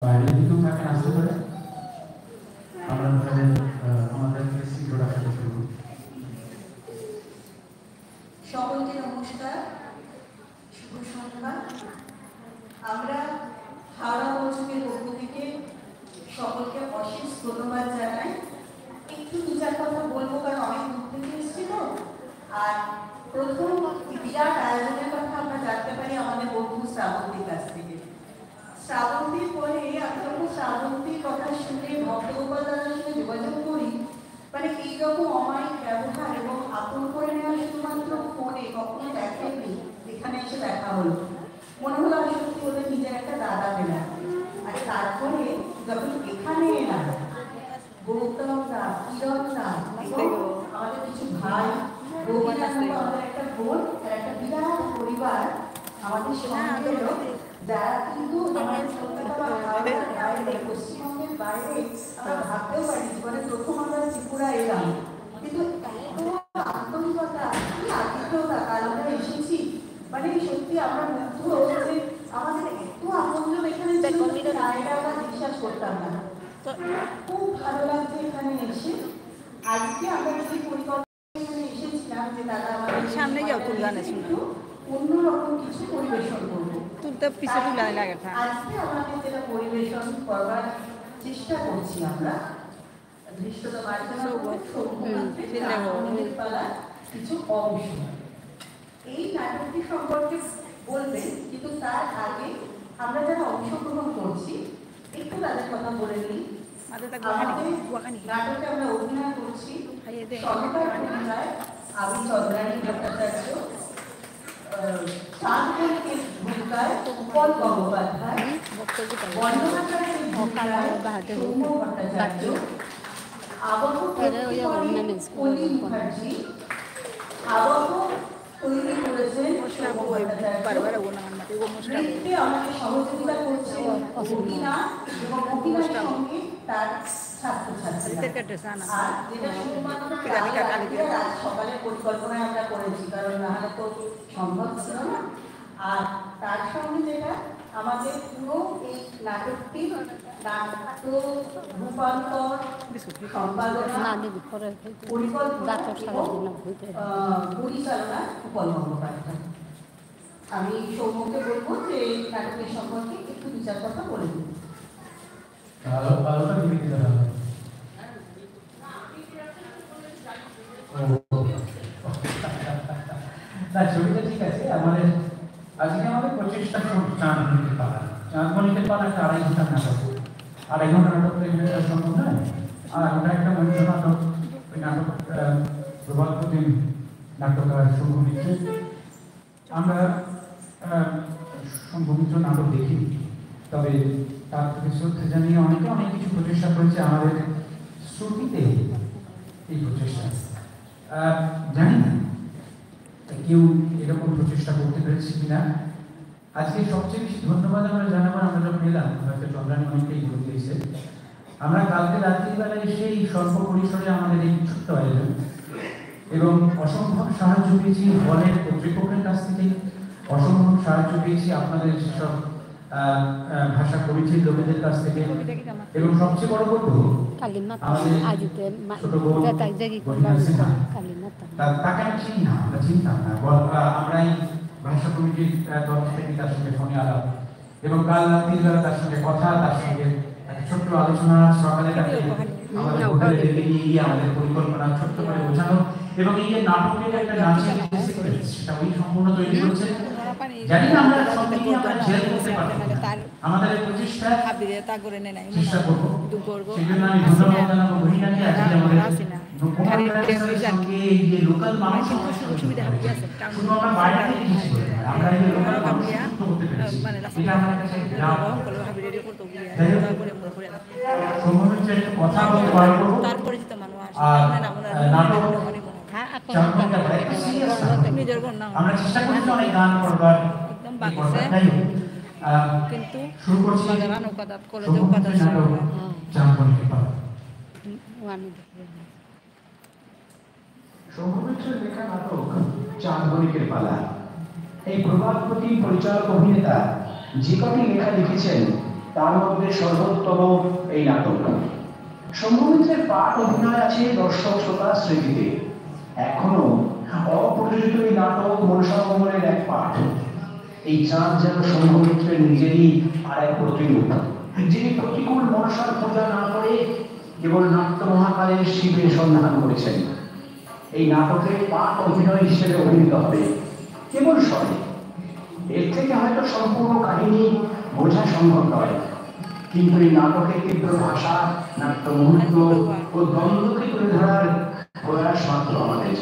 বাইরে দিকেও থাকেন আসতে পারে। আমরা আমাদের ইন্ট্রোডাকশনটা শুরু করি। সকলকে নমস্কার, শুভ সন্ধ্যা। আমরা হাওড়া মৌসুমের পক্ষ থেকে সকলকে অশেষ ধন্যবাদ জানাই। একটু দু চার কথা বলবো, কারণ অনেক দূর থেকে এসেছি তো। আর প্রথম বিরাট আয়োজনের কথা আমরা জানতে পারি আমাদের বন্ধু শ্রাবন্তীর কাছ থেকে। শ্রাবন্তীর পরে আমি যখন শ্রাবন্তীর কথা শুনে ভক্তগোপাল দাদার সঙ্গে যোগাযোগ করি, মানে এইরকম অমায়িক ব্যবহার এবং আপন করে নেওয়া শুধুমাত্র ফোনে, কখনো দেখেনি, এখানে এসে দেখা হলো। মনে হলো আমি সত্যি ওদের নিজের একটা দাদা পেলাম। আর তারপরে যখন এখানে এলাম, গৌতম দা, কিরণ দা, আমাদের কিছু ভাই, আমাদের একটা বোন আর একটা বিরাট পরিবার আমাদের সঙ্গে এলো, যারা কিন্তু আমাদের কলকাতা বাইরে, পশ্চিমবঙ্গের বাইরে আমরা ভাবতেও পারি। জীবনে প্রথম আমরা ত্রিপুরা এলাম, কিন্তু এত আন্তরিকতা, কি আতিথ্যতা, কাল আমরা এসেছি, মানে সত্যি আমরা মুগ্ধ হচ্ছে। আমাদের এত আনন্দ এখানে আমরা বিশ্বাস করতাম না। খুব ভালো লাগছে এখানে এসে। আজকে আমরা যে পরিকল্পনা এসেছিলাম যে দাদা আমাদের সামনে যাও, তুল গানে শুনো, অন্যরকম কিছু পরিবেশন করবো। তুলতে পিছে তুলে লাগে। আজকে আমাদের যেটা পরিবেশন করবার চেষ্টা করছি আমরা, দৃশ্যত কিছু অংশ এই নাটকটি সম্পর্কে বলবেন, কিন্তু তার আগে আমরা যারা অংশগ্রহণ করছি একটু তাদের কথা বলে নিই। নাটকে আমরা অভিনয় করছি সহকার ভূমিকায় আমি চন্দ্রানী ভট্টাচার্য, চাঁদমণিকের ভূমিকায় উৎপল গঙ্গোপাধ্যায়, বর্ণনাকারের ভূমিকায় সৌম্য ভট্টাচার্য, আবহ কলি মুখার্জি, আবহ তৈরি করেছেন সৌম্য ভট্টাচার্য। নৃত্যে আমাকে সহযোগিতা করছেন মহিনা এবং মহিনার সঙ্গে তার ছাত্রছাত্রীরা। আর যেটা শুধুমাত্র সকালের পরিকল্পনায় আমরা করেছি, কারণ নাহলে তো সম্ভব ছিল না। আর তার সঙ্গে যেটা আমাদের পুরো এই নাটকটি নাট্য রূপান্তর, সম্পাদনা, পরিকল্পনা পরিচালনা উৎপল গঙ্গোপাধ্যায়। আমি সৌম্যকে বলবো যে এই নাটকের সম্পর্কে একটু বিচার কথা বলে দিন। ছবিটা ঠিক আছে। আমাদের আজকে আমাদের প্রচেষ্টা চাঁদমণিকের পালা। চাঁদমণিকের পালা একটা 2.5 ঘন্টার নাটক। 2.5 ঘন্টা নাটক সম্ভব নয়। আর ওটা একটা মঞ্চ নাটক। ওই নাটক প্রভাতপ্রতিম নাট্যকার শম্ভু মিত্র। আমরা শম্ভু মিত্র নাটক দেখি, তবে তার প্রতি শ্রদ্ধা জানিয়ে অনেকে অনেক কিছু প্রচেষ্টা করেছে আমাদের শ্রুতিতে। এই প্রচেষ্টা জানি না কেউ এরকম প্রচেষ্টা করতে পেরেছে কিনা। আজকে সবচেয়ে বেশি ধন্যবাদ আমরা জানাবো, আমরা যখন এলাম, হয়তো চন্দ্রানী অনেকটাই বলে দিয়েছে। আমরা কালকে রাত্রিবেলায় সেই স্বল্প পরিসরে আমাদের এই ছোট্ট আয়োজন, এবং অসম্ভব সাহায্য পেয়েছি হলের কর্তৃপক্ষের কাছ থেকে, অসম্ভব সাহায্য পেয়েছি আপনাদের সেসব ভাষা পরিচিত লোকেদের কাছ থেকে, এবং সবচেয়ে বড় বলবো তাকে আমি চিনি না, আমরা চিনতাম না। আমরা এই ভাষা কমিটির তরফ থেকে তার সঙ্গে ফোনে আলাপ, এবং কাল রাত্রিবেলা তার সঙ্গে কথা, তার সঙ্গে একটা ছোট্ট আলোচনা, সকালে তাকে আমাদের হোটেলে ডেকে নিয়ে গিয়ে আমাদের পরিকল্পনা ছোট্ট করে বোঝানো, এবং এই যে নাটকের একটা নাচের সিকোয়েন্স, সেটা ওই সম্পূর্ণ তৈরি করেছে। জানি না আমরা সবকিছু আমরা শেয়ার করতে পারি, আমাদের প্রচেষ্টা চেষ্টা করবো। সেজন্য আমি ধন্যবাদ জানাবো মহিলাকে। আজকে আমাদের লোকাল মানুষ শুধু আমরা বাইরে থেকে আমরা এই লোকাল মানুষ করতে পেরেছি, এটা আমার কাছে কথা বলতে পারবো। আর নাটক আমরা চেষ্টা করছি অনেক গান করবার, কিন্তু শুরু করছি চাঁদমণিকের পালা। শম্ভু মিত্রের লেখা নাটক চাঁদমণিকের পালা। এই প্রভাতপ্রতিম পরিচালক অভিনেতা যে কটি লেখা লিখেছেন তার মধ্যে সর্বোত্তম এই নাটক। শম্ভুমিত্রের পাঠ অভিনয় আছে দর্শক শ্রোতার স্মৃতিতে। এখনো অপ্রযোজিত এই নাটক মনসামঙ্গলের এক পাঠ। এই চাঁদ যেন শম্ভুমিত্রের নিজেরই আর এক প্রতিরূপ, যিনি প্রতিকূল মনসার পূজা না করে কেবল নাট্য মহাকালের শিবের সন্ধান করেছেন। এই নাটকে পাঠ অভিনয় হিসেবে অভিনীত হবে কেবল স্বরে। এর থেকে হয়তো সম্পূর্ণ কাহিনী বোঝা সম্ভব নয়, কিন্তু এই নাটকের তীব্র ভাষা, নাট্য মুহূর্ত ও দ্বন্দ্বকে তুলে ধরার প্রয়াস মাত্র আমাদের।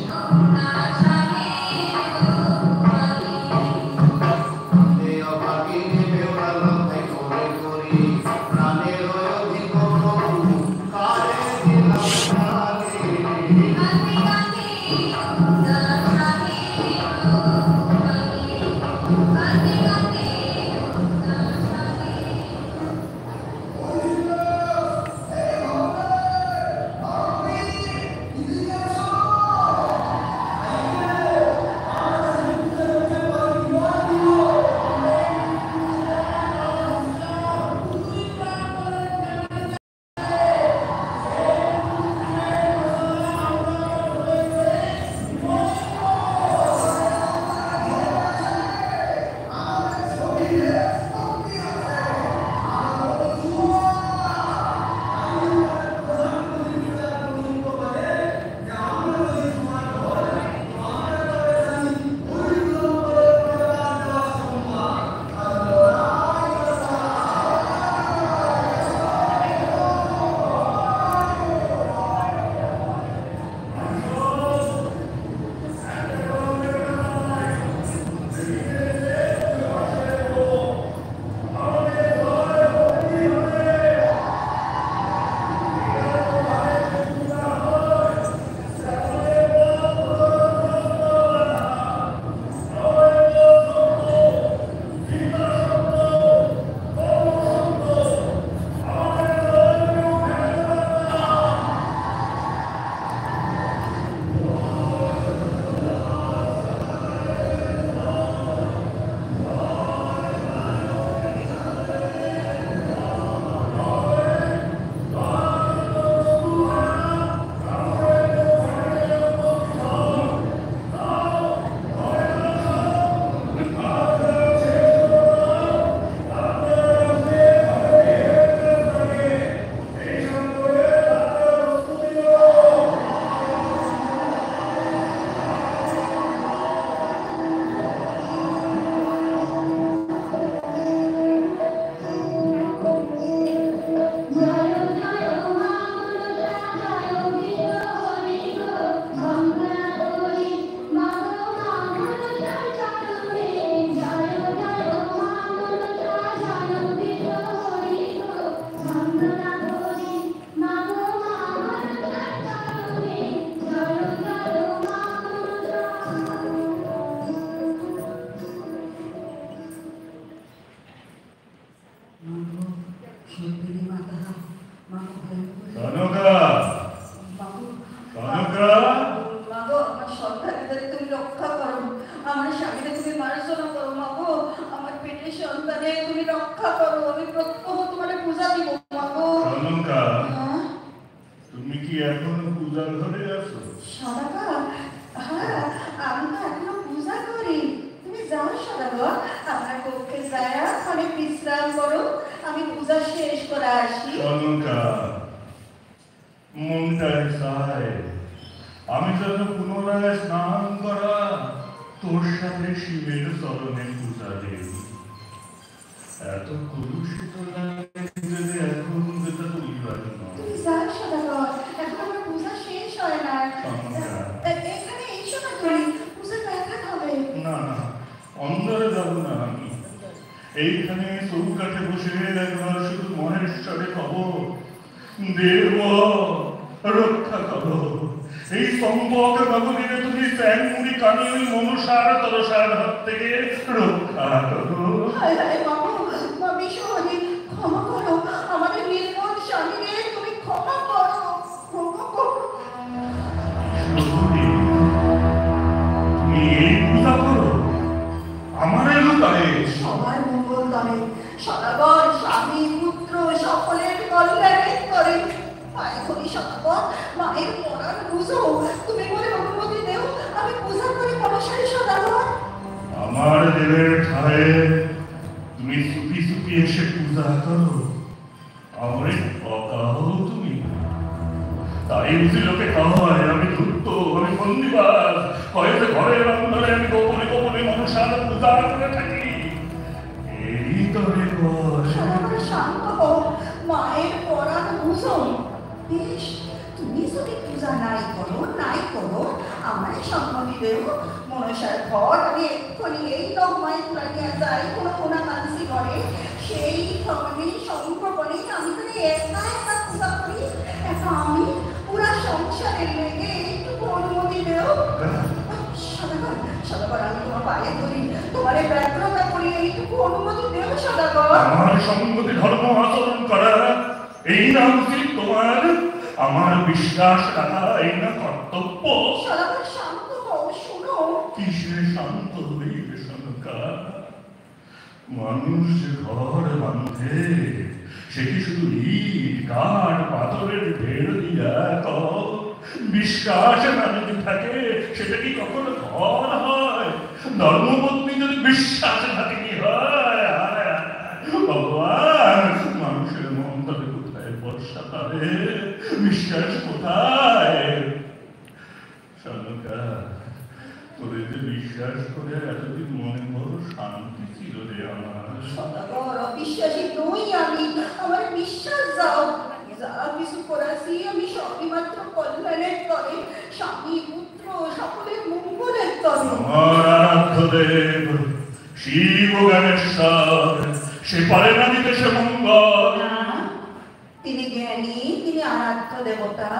এইখানে চৌকাঠে বসে একবার শুধু মহেশ্বরে খবর দেব রক্ষা করো। এই সম্পদ নগরীরে তুমি স্যাং মুড়ি কানি ওই মনুষার তরসার হাত থেকে রক্ষা করো। ক্ষমা করো আমাদের নির্মল স্বামীকে, তুমি ক্ষমা করো, ক্ষমা করো। তুমি এই পূজা করো আমার এলো তাই সবার মঙ্গল করে সদাগর স্বামী কল্যাণের করে মায়ের ধনী সদাগর, মায়ের পরাণ বুঝো, তুমি বলে অনুমতি দেও আমি পূজা করি মনসারী সদাগর। আমার দেবের ঠায়ে তুমি সুপি সুপি এসে পূজা করো, আমারে পকাও তুমি। তাই বুঝি লোকে কয় আমি ধূর্ত, আমি বন্দিবাস, হয়তো ঘরের অন্দরে আমি গোপনে গোপনে মনসার পূজা করে থাকি। এই তবে সদাগর শান্ত হও, মায়ের পরাণ বুঝো। বেশ, তুমি যদি পূজা নাই করো আমায় সম্মতি দেও, মনসার ঘর আমি এক্ষুনি এই দহমায় লাগিয়া যাই কোনো কোনা কান্সি করে, সেই ভবনে সংকল্পনে আমি তো একা একা পূজা করি, একা আমি পুরা সংসারের লেগে এইটুকু অনুমতি দেও। সদাগর আমি তোমার পায়ে ধরি, তোমার ব্যগ্রতা করি, এইটুকু অনুমতি দেও সদাগর। আমার সম্মতি ধর্ম আচরণ করা এই না উচিত তোমার? আমার বিশ্বাস রাখা এই না কর্তব্য? সদাগর শান্ত হও, শুনো। কিসে শান্ত হইবে শঙ্কা? মানুষ যে ঘর বাঁধে সে কি শুধু ইট কাঠ পাথরের ঢের দিয়া বিশ্বাস না যদি থাকে সেটা কি কখনো ঘর হয়? ধর্মপত্নী যদি বিশ্বাস থাকে কি হয়? ভগবান, মানুষের মন তবে কোথায় বর্ষা পাবে? বিশ্বাস কোথায়? শঙ্কা, তোরে যে বিশ্বাস করে এতদিন মনে বড় শান্তি ছিল রে আমার। সদাগর অবিশ্বাসী নই আমি, আমার বিশ্বাস যাও। যা কিছু করাছি আমি সবই মাত্র কল্যাণের তরে, স্বামী পুত্র সকলের মঙ্গলের তরে। আমার আরাধ্য দেব শিব গণেশ্বর, সে পারে না দিতে সে মঙ্গল। তিনি জ্ঞানী, তিনি আরাধ্য দেবতা,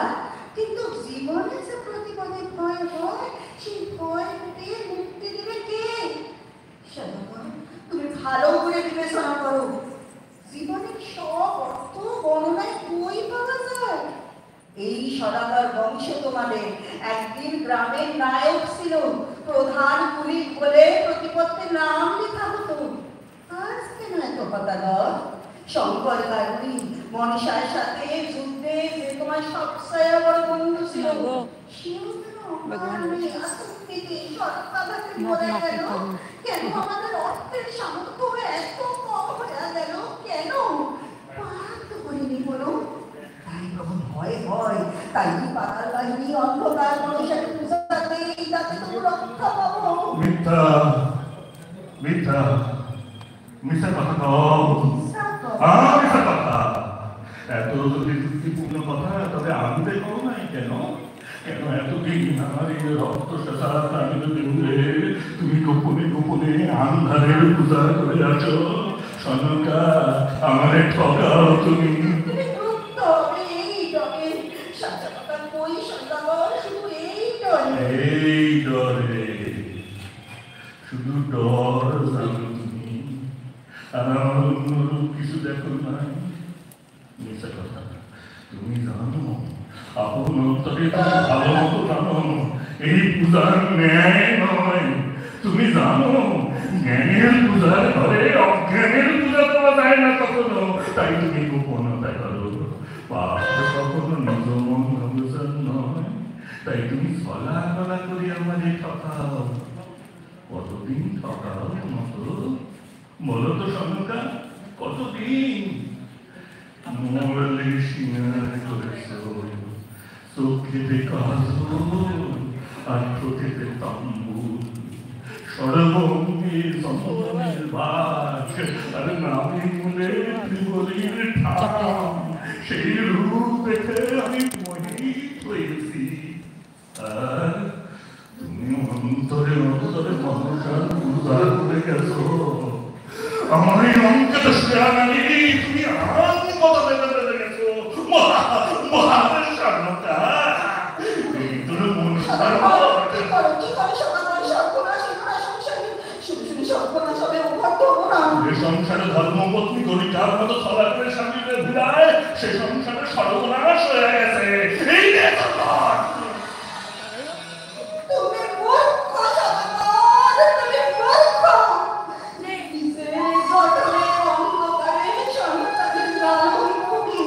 কিন্তু জীবনে যে প্রতিপদে ভয় হয়, সেই ভয় থেকে মুক্তি দিবে কে? সদাগর তুমি ভালো করে বিবেচনা করো, জীবনের সব অর্থ গণনায় কই পাওয়া যায়? এই সদাগর বংশ তোমাদের একদিন গ্রামের নায়ক ছিল, প্রধান পুলিশ বলে প্রতিপত্তির নাম লেখা হতো। আজ কেন এত হতাদর? শঙ্কর কারণী মনসার সাথে যুদ্ধে যে তোমার সবচেয়ে বড় বন্ধু ছিল, সেও যেন অকারণে আসক্তিতে সৎকাদাকে মরে গেল। কেন আমাদের অর্থের সামর্থ্য এত কম হয়ে গেল? কেন পার্থ করিনি কোনো? তাই তখন ভয়, তাই পাতাল বাহিনী অন্ধকার মনসার পূজাতে যাতে তুমি রক্ষা পাবো। মিথ্যা মিথ্যা মিথ্যা কথা কও। মিথ্যা কথা, এত যদি যুক্তিপূর্ণ কথা তবে আনতে কও নাই কেন? কেন এতদিন আমার এই রক্ত শাসা প্রাণীর বিরুদ্ধে তুমি গোপনে গোপনে আন্ধারের পূজা করে আছো? সনকা, আমারে ঠকাও তুমি। তুমি মুক্ত হবে এই ডরে, সাজা কথা কই সদাগর, শুধু এই ডরে। এই ডরে, শুধু ডর জানো তুমি, আর আমার অন্যরূপ কিছু দেখো নাই। মিথ্যা কথা, তুমি জানো আপন অন্তরে ভালো মতো জানো এই পূজার ন্যায় নয়। তুমি জানো জ্ঞানের পূজার ঘরে অজ্ঞানের পূজা দেওয়া যায় না কখনো, তাই তুমি গোপনতা করো। পাপ কখনো নিজ মন অবসান নয়, তাই তুমি ফলা ফলা করে আমাদের ঠকাও। কতদিন ঠকাও মতো বলো তো সনকা, কতদিন? মরলে সিনার করেছ, চোখেতে কাজল আর ঠোঁটেতে তাম্বুল, সর্বঙ্গে সম্পদের বাস আর নামে মনে ত্রিবলীর ঠাম। সেই রূপ দেখে আমি মোহিত হয়েছি। আর তুমি অন্তরে অন্তরে মনসার পূজা করে গেছো। আমার এই অঙ্কে তো শ্রেয়ানি তুমি আরাম বদলে বদলে গেছো। মহাশানতা এই তোর মনসার কি করো সদাগর? সর্বনাশ সংসারে শুধু শুধু সর্বনাশ হবে, উভর্ত হবো না। যে সংসারে ধর্মপত্নী গরিটার মতো ছলা করে স্বামীকে ভিড়ায়, সে সংসারে সর্বনাশ হয়ে গেছে। এই তুমি মূর্খ সদাগর, তুমি মূর্খ। দেখিছে ঘটনে অন্ধকারে সন্তানের লালন কবি,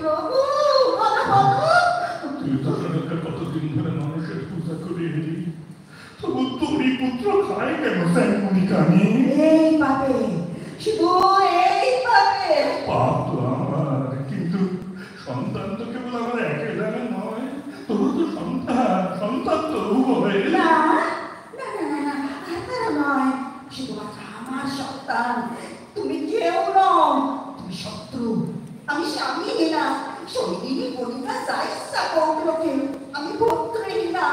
প্রভু বলো বলো। তুই তো সরকার কতদিন ধরে মানুষের পূজা করে এলি, তবু তোরই পুত্র খায় কেন স্যাংমুনি কানি? এই পাবে শুধু এই পাবে। পাপ তো আমার, কিন্তু সন্তান তো কেবল আমার একেবারে নয়, তোর তো সন্তান তো উভয়। না না না না না, তারা নয়, শুধুমাত্র আমার সন্তান। তুমি কেউ নও, তুমি শত্রু। আমি স্বামীহীনা, শরীরী বলিতা যাইসা পৌত্রকে। আমি পুত্রহীনা,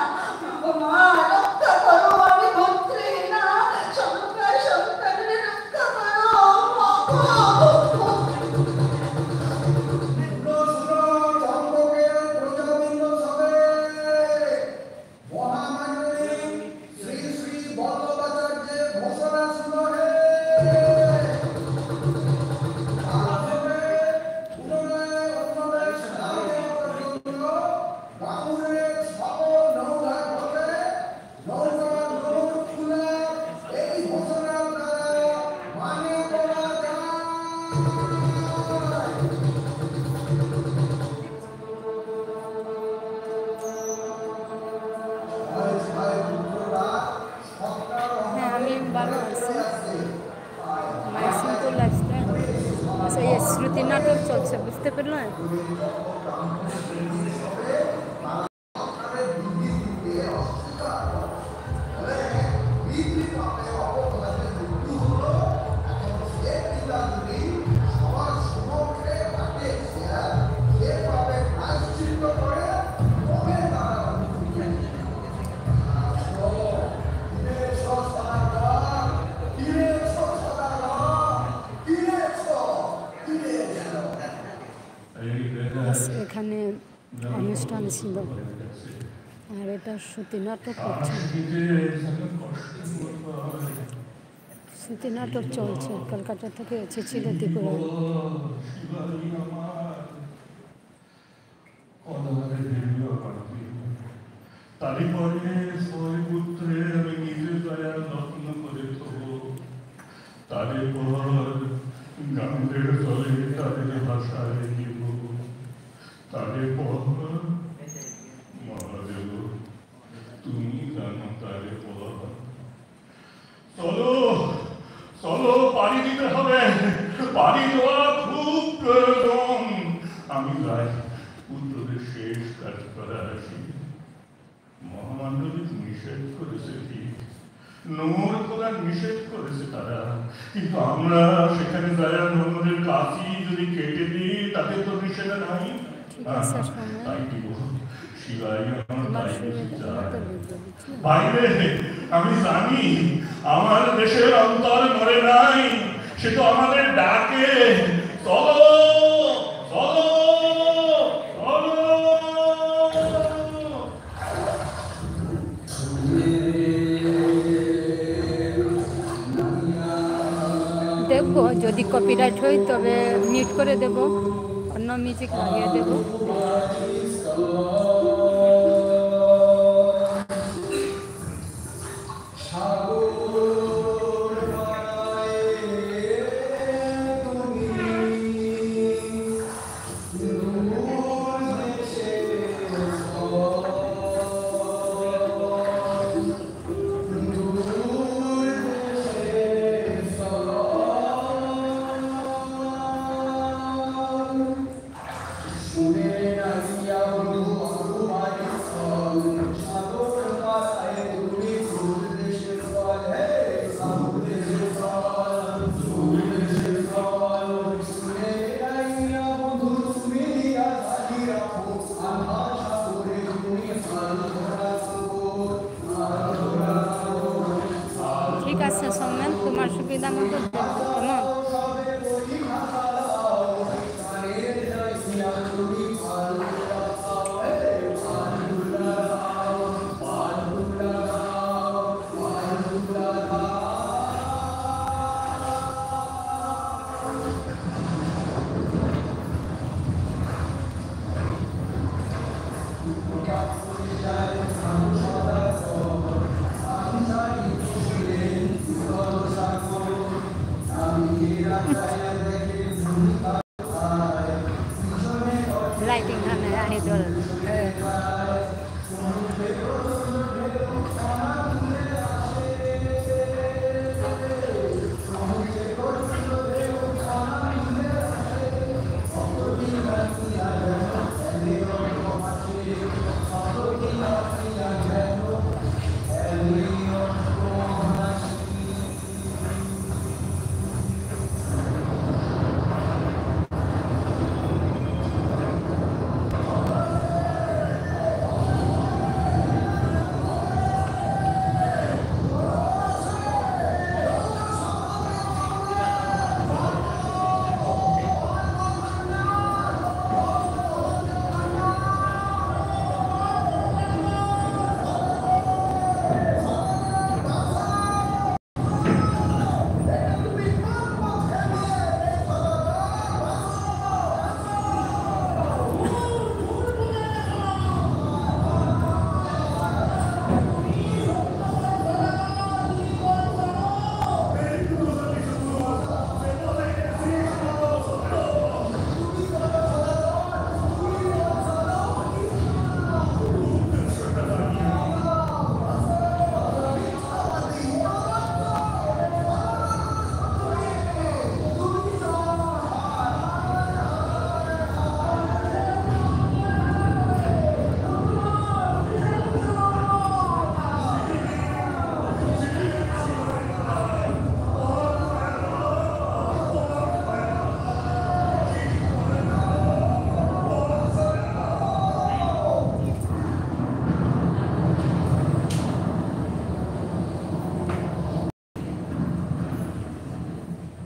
মা রক্ষা করো। আমি পুত্রহীনা, সন্তান সন্তানের রক্ষা করো। হ্যাঁ, আমি ভালো আছি। আমার সিম্পল লাইফস্টাইল। আচ্ছা, এই শ্রুতি নাটক চলছে, বুঝতে পারলেন? এখানে অনুষ্ঠান ছিল, আর এটা শ্রুতি নাটক হচ্ছে। শ্রুতি নাটক চলছে, কলকাতা থেকে এসেছিল ত্রিপুরা। তারপরে ছয় পুত্রে আমি নিজে দয়া যত্ন করে থব, তারপর গাঙ্গের জলে তাদের ভাষায় নিব, তারপর মহাদেব তুমি জানো তারপর। চলো চলো, পাড়ি দিতে হবে, পাড়ি দেওয়া খুব প্রয়োজন। আমি যাই পুত্রদের শেষ কাজ করা আসি। মহামান্ডলিক নিষেধ করেছে ঠিক, নোংর করা নিষেধ করেছে তারা, কিন্তু আমরা সেখানে যারা নোংরের কাশি যদি কেটে দিই তাতে তো নিষেধ নাই। তাই দিব শিবাই আমার বাইরে। আমি জানি আমার দেশের অন্তর মরে নাই, সে তো আমাদের ডাকে, চলো চলো চলো। দেখবো যদি কপিরাইট হয় তবে মিউট করে দেব, অন্য মিউজিক লাগিয়ে দেব। ঠিক আছে সৌমেন, তোমার সুবিধা মতো কেমন? আমি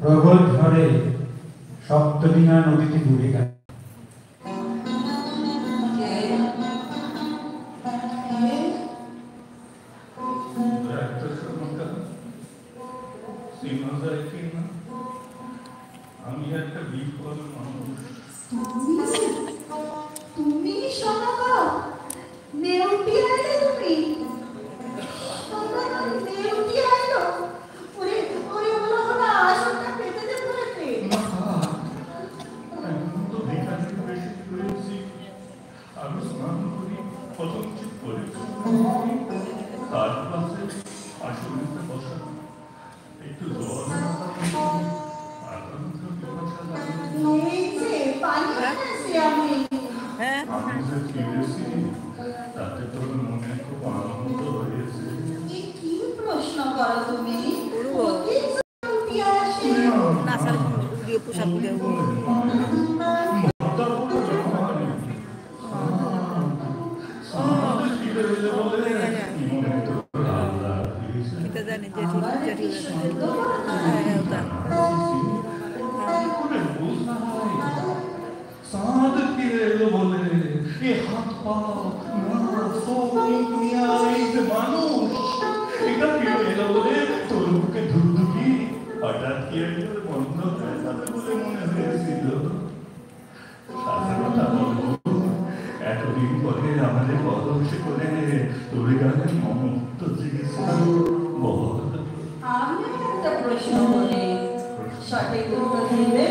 প্রবল ঝড়ে সপ্তডিঙা নদীতে ডুবে গেল। আমি একটা বিফল মানুষ। তুমি সদাগর নেউটিয়া এলে তুমি সদাগর নেউটিয়া এলো ওরে ওরে ওরা ওরা আসনটা পেতে দে বলেছে এখন তো ভিখারি বেশি করেছি। আমি স্নান করি পছন্দ করে তার পাশে আসনটা বসা একটু জল এই যে পানি আছে আমি আমি যে ফিরেছি তাতে তোর মনে খুব আনন্দ হয়েছে। কি প্রশ্ন করো তুমি ওকে নেউটিয়া আসে নাসার দিয়ে পোশাক দিয়ে এটা জানি জেঠি साध फिरे बोले ये हाथ पाओ ना सो दुनिया इस मानुष এটা ফিরে এলো বলে তোর মুখে ধুকধুকি হঠাৎ কি একবার বন্ধ হয়ে যাবে বলে মনে হয়েছিল। সাথে কথা বলবো এতদিন পরে আমাদের পদবসে করে তোর গানে মমত্ব জেগেছিল। বল আমি একটা প্রশ্ন বলি সঠিক উত্তর দিবে।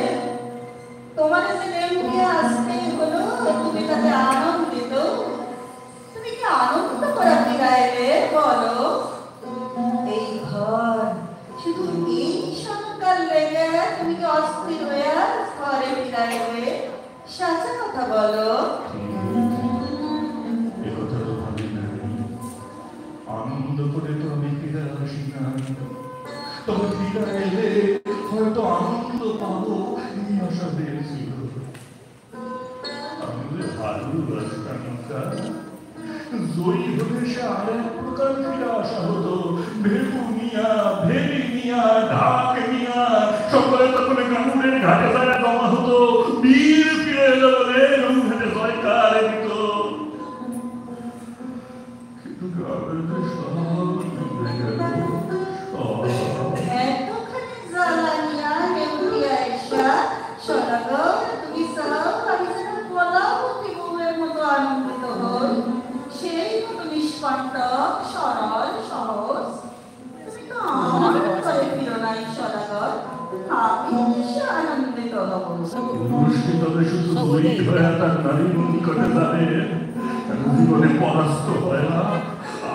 তোমার যে নেউটিয়া আসতে হলো তুমি তাতে আনন্দিত? তুমি কি আনন্দ করা ফিরাইলে বলো? এই ঘর শুধু এই সংকার লেগে তুমি কি অস্থির হয়ে ঘরে ফিরাইলে? সাচা কথা বলো। একথা তো ভাবি নাই, আনন্দ করে তো আমি ফিরে আসি না। তবে ফিরে এলে হয়তো আনন্দ পাবো এই আশা পেয়েছিল। আমি যে ভালোবাসতাম জয়ী হলে সে আরেক প্রকার ফিরে আসা হতো। ভেবু নিয়া ভেবি নিয়া ঢাক নিয়া সকলে তখন গাঙ্গুরের ঘাটে যায় জমা হতো। বীর ফিরে এলো বলে ঘাটে জয়কার দিত। কিন্তু গ্রামের সব ডুবে গেল। এতখানি জ্বালানিয়া নেউটিয়া এসা সদাগর তুমি চাও আমি যেন কলাবতী বউয়ের মতো আনন্দিত হই, সেই মতো নিষ্কণ্টক সরল সহজ। তুমি তো আমার ঘরে ফিরো নাই সদাগর, আমি বেশি আনন্দিত হব। পুরুষকে তবে শুধু বই হয়ে তার নারী নিকটে যাবে, জীবনে পরাস্ত হয় না।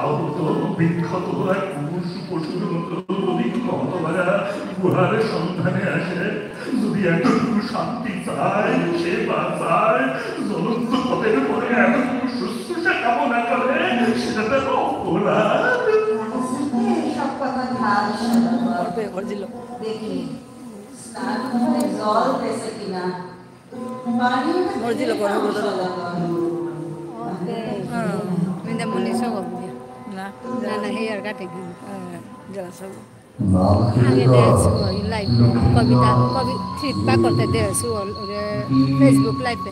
আহত বিক্ষত এক পুরুষ পশুর মতো হতভাগা গুহারের সন্ধানে আসে। যদি এতটুকু শান্তি চায় সে বা চায় জ্বলন্ত পথের পরে এতটুকু শুশ্রূষা কামনা করে সেটা তার অপরাধ। সব কথা থাক সদাগর, দেখি স্নান ঘরে জল পেছে কিনা, মর্জিলো করে বলতে minda muni sogo na na hair কাটে কি জলা sogo আগে দেখছো লাইভ কবিতা ঠিক পা করতে দেখছো ওরে ফেসবুক লাইভে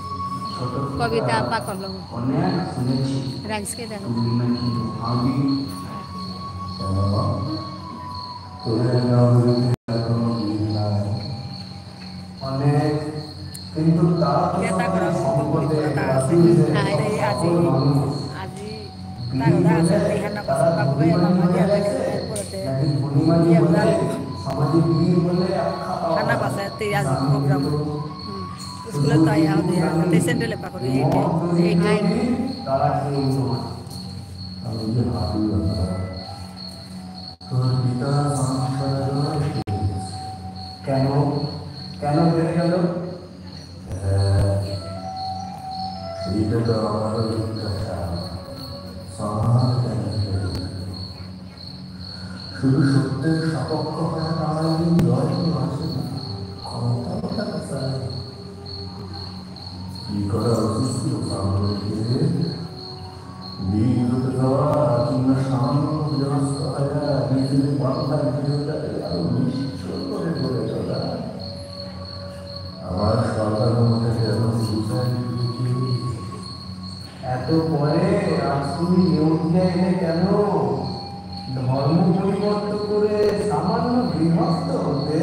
কবিতা পা করলো রাইস কে দেখো অনেক কিন্তু তার সম্পর্কে আজি তারা আছে এখানে কথা বলবে আমাদের পড়তে সামাজিক বীর বলে খানা পাশে তেজ প্রোগ্রাম স্কুলে তাই আমাদের সেন্ট্রালে পা করে এইটাই তারা এই আমি যে ভাবি তোর পিতা সংসার কেন কেন বেড়ে গেল সেইটা তো আমার জিজ্ঞাসা সমাজ কেন শুধু সত্যের সপক্ষ হয়ে দাঁড়ালেই জয় আসে না ক্ষমতাও টাকা চায় কি করা উচিত ছিল সামনে বীর হতে যাওয়া কিংবা সামান্য ব্যবস্থা হয় নিজেদের বাংলা নিজেদের আরো নিশ্চয় করে গড়ে তোলা শাশুড়ি নেউটিয়া এলে কেন? ধর্ম পরিবর্তন করে সামান্য গৃহস্থ হতে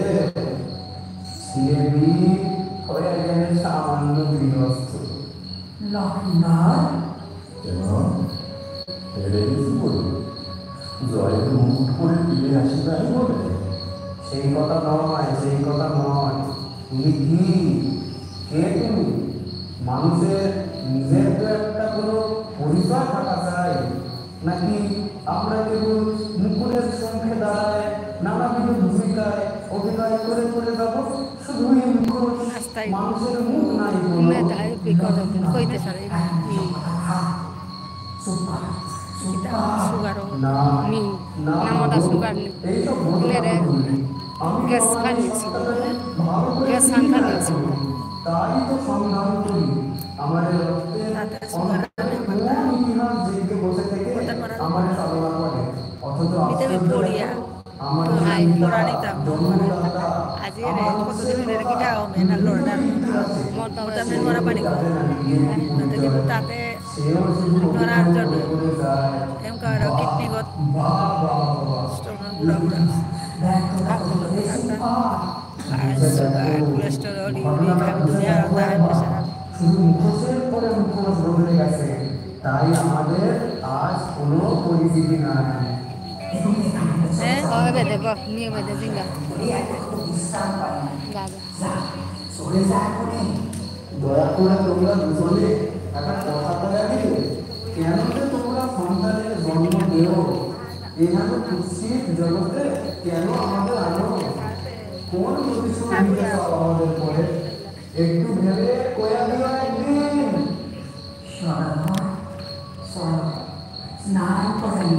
ছেলে মেয়ে হয়ে গেলে সামান্য গৃহস্থ। লক্ষ্মীনাথ কেন হেরে কিছু বলবো? জয়ের মুকুট করে ফিরে আসি তাই বলে? সেই কথা নয়, সেই কথা নয়। তুমি কি, কে তুমি? মানুষের নিজের তো একটা কোনো পরিচয় থাকা চাই, নাকি আমরা কেবল মুকুটের সংখ্যে দাঁড়ায় নানাবিধ ভূমিকায় অভিনয় করে করে যাবো? শুধুই মুখোশ, মানুষের মুখ নাই কোনো। কইতে পারে সুগার নি নামটা সুগার নি গ্যাস খানিয়েছিল, গ্যাস খানিয়েছিল। তাই তো সন্ধান করি আমাদের ইতিহাস জেগে বসে থেকে আমাদের সাধনা করে, অথচ শুধু মুখোশের পরে মুখোশ বদলে গেছে, তাই আমাদের আজ কোনো পরিচিতি নাই। দয়া করে তোমরা দুজনে একটা কথা বলে দিলে, কেন যে তোমরা সন্তানের জন্ম দেও? এখানে কুৎসিত জগতে কেন আমাদের আনো? কোন প্রতিশ্রুতি দিয়েছ আমাদের পরে? একটু ভেবে কয়া দিও একদিন। স্নান করেন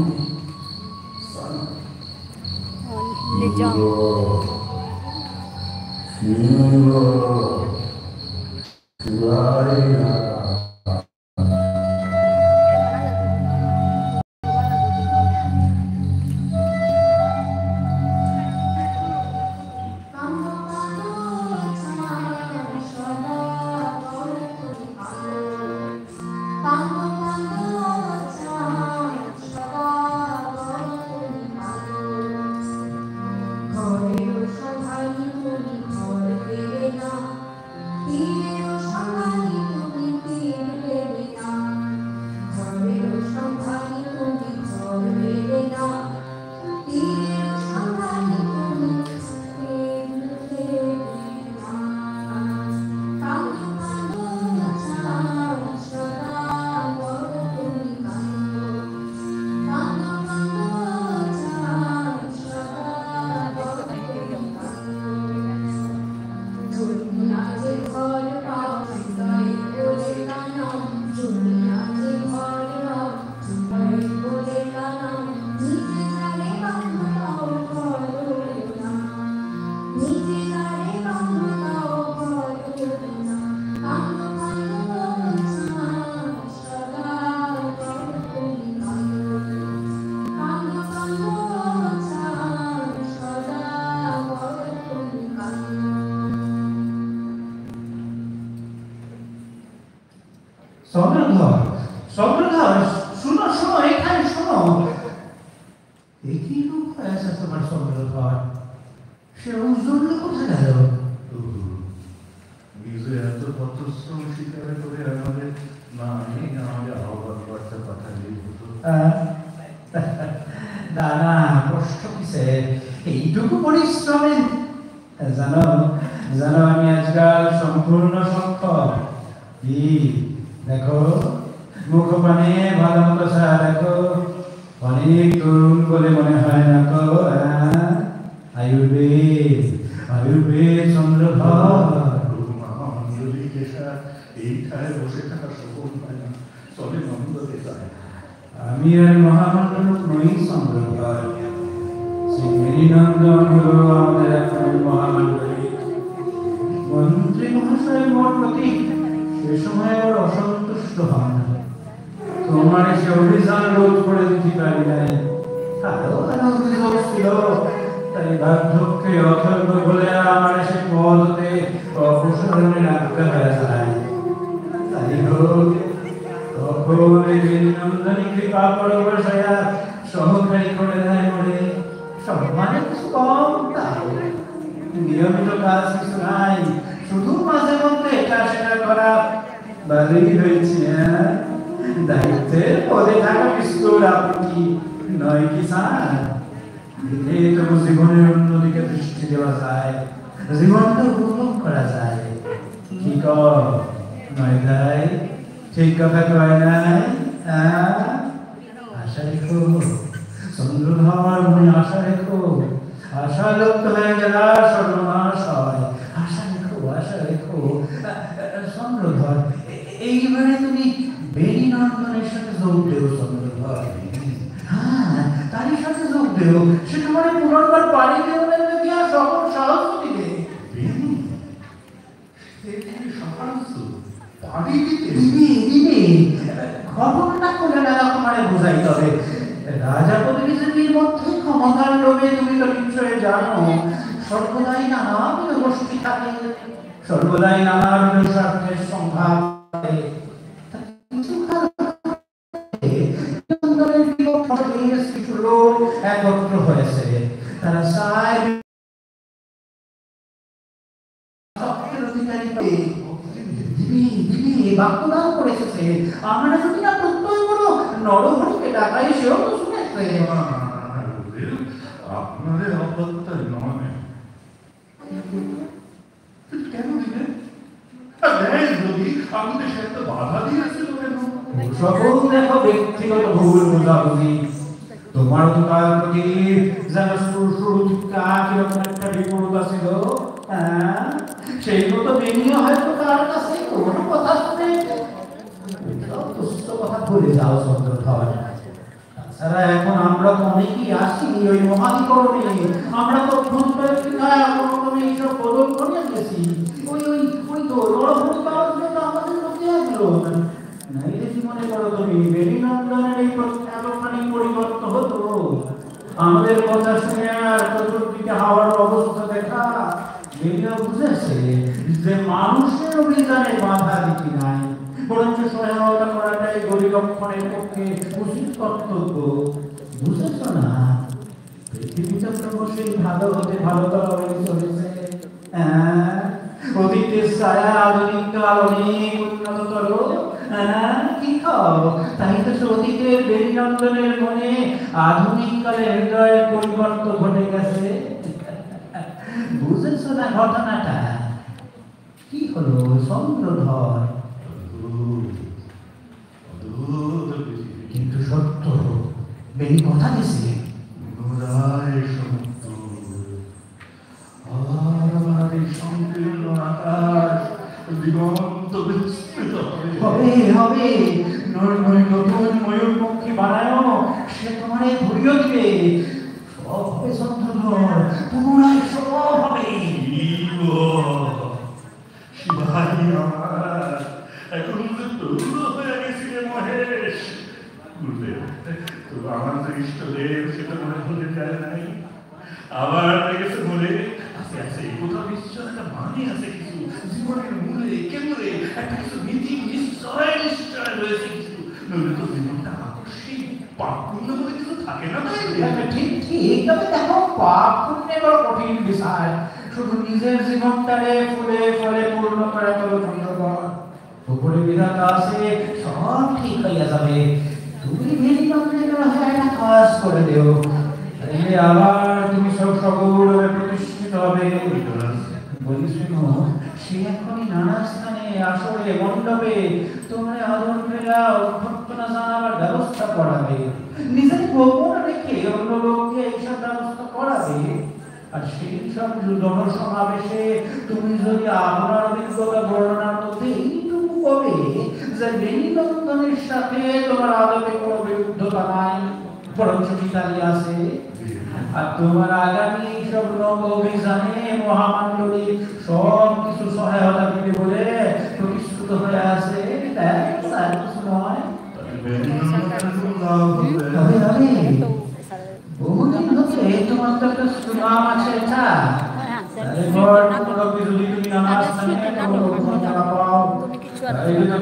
স্বর্ণধর, শোনো শোনো, এখানে শোনো। একই রূপ হয়ে আছে তোমার স্বর্ণধর, সে ঔজ্জ্বল্য কোথায় গেল? নিজে এত পত্রশ্রম স্বীকার করে আমাদের আমাদের আহ্বান বার্তা পাঠালেই হতো। না না, কষ্ট কিসে? এইটুকু পরিশ্রমে জানো জানো আমি আজকাল সম্পূর্ণ সক্ষম। কি দেখো, মুখপানে ভালো মতো দেখো, অনেক তরুণ বলে মনে হয় না তো? আয়ুর্বেদ আয়ুর্বেদ চন্দ্রধর। এইখানে বসে থাকা সফল হয় না, তবে নন্দ দেখায়। আমি আর মহামন্ডল নই চন্দ্রধর, শ্রী মেরিনন্দন হলো আমাদের এখন মহামন্ডলী। মন্ত্রী মহাশয় মোর প্রতি সে সময় ওর অসন্তুষ্ট হন, তোমার সে অভিযান রোধ করে দিতে পারি নাই। তারও অভিযোগ ছিল, তাই বার্ধক্যে অথর্ব বলে আমার সে পদতে অপসারণে রাখতে হয়ে যায়। তাই হোক, তখন এই নন্দনী কৃপা মানে কিছু কম তাই নিয়মিত কাজ কিছু নাই, শুধু মাঝে মধ্যে এটা সেটা করা ভালোই হয়েছে। দায়িত্বের পদে থাকা বিস্কুট আপনি নয় কি স্যার? এতে তো জীবনের অন্যদিকে দৃষ্টি দেওয়া যায়, জীবনটা উপভোগ করা যায়। কি কর নয় তাই? ঠিক কথা কয় নাই? আশা রেখো চন্দ্রধর, মনে আশা রেখো। আশা লুপ্ত হয়ে গেল সর্বনাশ হয়। আশা রেখো, আশা রেখো। চন্দ্রধর, এইবারে তুমি বেরি নন্দনের সাথে যোগ দেও চন্দ্রধর। হ্যাঁ, তারই সাথে যোগ দেও। সে তোমার পুনর্বার পাড়ি দেওয়ার লোকে আর সকল সাহস দিবে। ঘটনাটা করে না তোমার বোঝাইতে হবে। রাজা প্রতিনিধির মধ্যে ক্ষমতার লোভে তুমি তো নিশ্চয় জানো সর্বদাই নানাবিধ গোষ্ঠী থাকে, সর্বদাই নানাবিধ স্বার্থের সংঘাত। কিছু লোক একত্র হয়েছে, তারা চায় বাক্যদান করেছে। আমরা যদি না প্রত্যয় করো নরহরিকে ডাকাই, সেও তো শুনেছে। আপনাদের অপত্য নয় কেন দিলেন? যদি আমাদের সে একটা বাধা দিয়েছিল কেন? সকল দেখো ব্যক্তিগত ভুল বোঝাবুঝি। তোমার তো তার প্রতি যেন শুরু থেকে কিরকম একটা বিপদ ছিল। সেইগুলো তো বেরিয়ে হয়তো তার কাছে কোনো কথা শুনে কথা ভুলে যাও চন্দ্রধর। তাছাড়া এখন আমরা তো অনেকেই আসি ওই মহাবিকরণে, আমরা তো ফোন করে এইসব বদল করে গেছি। ওই ওই ওই তো নরহরি পাওয়ার জন্য আমাদের লোকে আসলো। নাইলে কি মনে করো তুমি বেরি নন্দনের এই এতখানি পরিবর্তন হতো? আমাদের কথা শুনে আর চতুর্দিকে হাওয়ার অবস্থা দেখা বেরিয়ে বুঝেছে যে মানুষের অভিযানে বাধা দিতে নাই, বরঞ্চ সহায়তা করাটাই গরিরক্ষণের পক্ষে উচিত কর্তব্য। বুঝেছ না? পৃথিবীটা ক্রমশই ভালো হতে ভালোতর হয়ে চলেছে। অতীতের ছায়া আধুনিক কাল অনেক উন্নততর। কি খাও? তাই তো অতীতের বেরি নন্দনের মনে আধুনিক কালে হৃদয়ের পরিবর্তন ঘটে গেছে। বুঝেছ না ঘটনাটা? কি হলো চন্দ্রধর? কিন্তু সত্য বেরি কথা দিছে। হবে হবে নতুন ময়ূর পক্ষী বানায়, সে তোমারে ঘুরিয়ে দিবে। সব হবে চন্দ্রধর, পুনরায় সব হবে। এখন তো হয়ে গেছিলে মহেশ। আমার যে ইষ্টদেব সেটা মনে ভুলে যায় নাই। আবার গেছে বলে আছে আছে কোথাও নিশ্চয় একটা মানে আছে, কিছু জীবনের মূলে কেন্দ্রে একটা কিছু নীতি নিশ্চয় নিশ্চয় রয়েছে কিছু। নইলে তো জীবনটা আকস্মিক পাপ পুণ্য বলে কিছু থাকে না। ঠিক ঠিক, তবে দেখো পাপ পুণ্যের বড় কঠিন বিষয়। শুধু নিজের জীবনটারে ফুলে ফলে পূর্ণ করা চলো চন্দ্রধর। উপরে বিধাতা আছে, সব ঠিক হইয়া যাবে। তুমি বেরি নন্দনের একটা কাজ করে দেও, আবার তুমি সব সগৌরবে প্রতিষ্ঠিত হবে। বলি শুনো, সে এখনই নানা স্থানে আসরে মণ্ডপে তোমার আদর ফেরা অভ্যর্থনা জানাবার ব্যবস্থা করাবে। নিজের গোপন রেখে অন্য লোককে এইসব ব্যবস্থা করাবে। আর সেই সব জনসমাবেশে তুমি যদি আপনার অভিজ্ঞতা বর্ণনার মধ্যে এইটুকু কবে যে বেরি নন্দনের সাথে তোমার আদতে কোনো বিরুদ্ধতা নাই, বরঞ্চ মিতালি আছে। আর তোমার আগামী এইসব নব অভিযানে মহামান্ডলী সব কিছু সহায়তা দিবে বলে প্রতিশ্রুত হয়ে আছে। বহুদিন হচ্ছে তোমার তো একটা সুনাম আছে।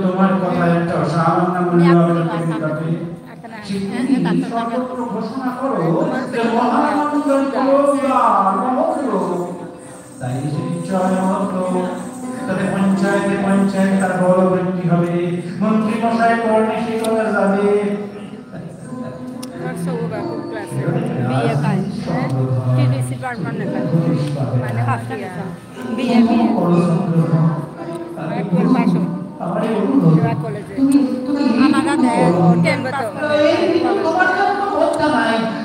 তোমার কথা একটা সামান্য মূল্য ঘোষণা করো যে মহামান্ডলী সাহেব তার বড় ব্যক্তি হবে, মন্ত্রী মশাই পড়লে সে কথা যাবে।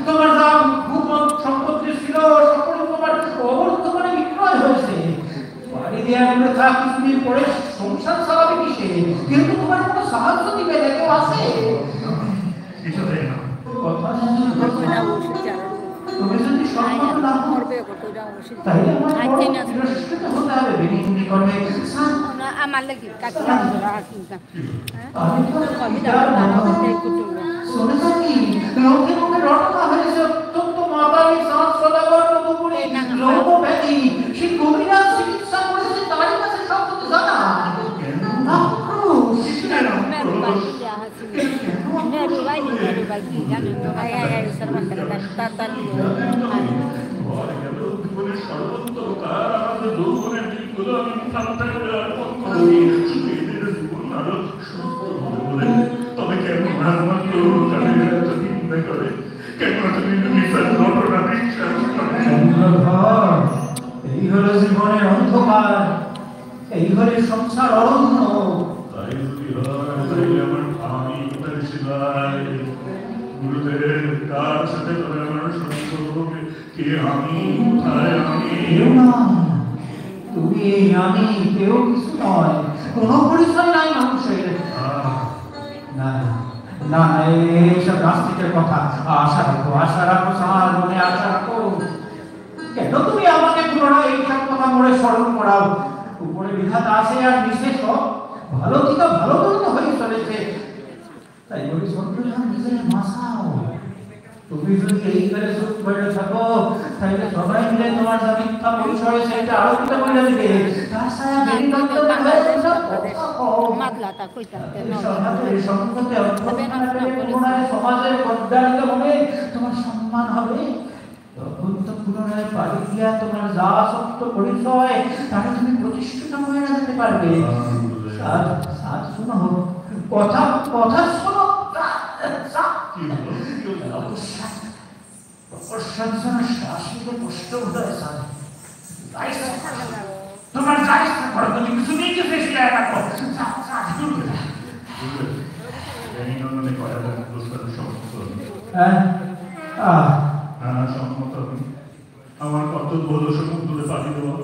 তোমার যা সম্পত্তি ছিল সকল তোমার অবর্তমানে বিক্রয় হয়েছে। বাড়ি দেওয়াগুলো থাক কিছুদিন পরে সংসার চালাবে কিসে? কিন্তু তোমার কোনো সাহায্য দিবে না, কেউ আছে? কিছু দেয় না। তুমি যদি সম্পদ না তাহলে আমার বেরিয়ে করবে। আমার লাগি শুনেছো কি লোকে মুখে রটনা হয়েছে অত্যন্ত মাতালি সাত সদাগর মধুপুরে লোক ব্যাধি সে কবিরাজ চিকিৎসা করেছে তারই কাছে সব কিছু জানা। তবে কেন করে কেন তুমি ঘটনা বিশ্বাস করে? এই হলো জীবনের অন্ধকার, এই হলে সংসার অরণ্য। তাই যদি হয় তাইলে আমার আমি কোথায় ছিলাম? গুরুদেব কার সাথে করে আমার সম্পর্ক? কে আমি? কোথায় আমি? তুমি আমি কেউ কিছু নয়, কোনো পরিচয় নাই মানুষের। না না, এইসব নাস্তিকের কথা। আশা রাখো সার মনে আশা রাখো। কেন তুমি আমাকে পুনরায় এইসব কথা মনে স্মরণ করাও? উপরে বিধাতা আছে আর নিচে সব ভালো থেকে ভালো তো হয়ে চলেছে। তাই বলি সন্তুষ্ট নিজের মাসাও। তুমি যদি এই করে চুপ করে থাকো তাহলে সবাই মিলে তোমার যা মিথ্যা পরিচয় সেটা আলোকিত করে দেবে। তার ছায়া বেরিয়ে সমাজের পদ্মারিত হবে, তোমার সম্মান হবে। তখন তো পুনরায় বাড়ি গিয়া তোমার যা সত্য পরিচয় তাকে তুমি প্রতিষ্ঠিত হয়ে যেতে পারবে। শোনো কথা কথা শোনো। তোমার যাই করো, তুমি কিছু নিয়ে ফেসলে রাখো। আমার কর্তব্য হলো সমুদ্রে পাড়ি দেওয়া,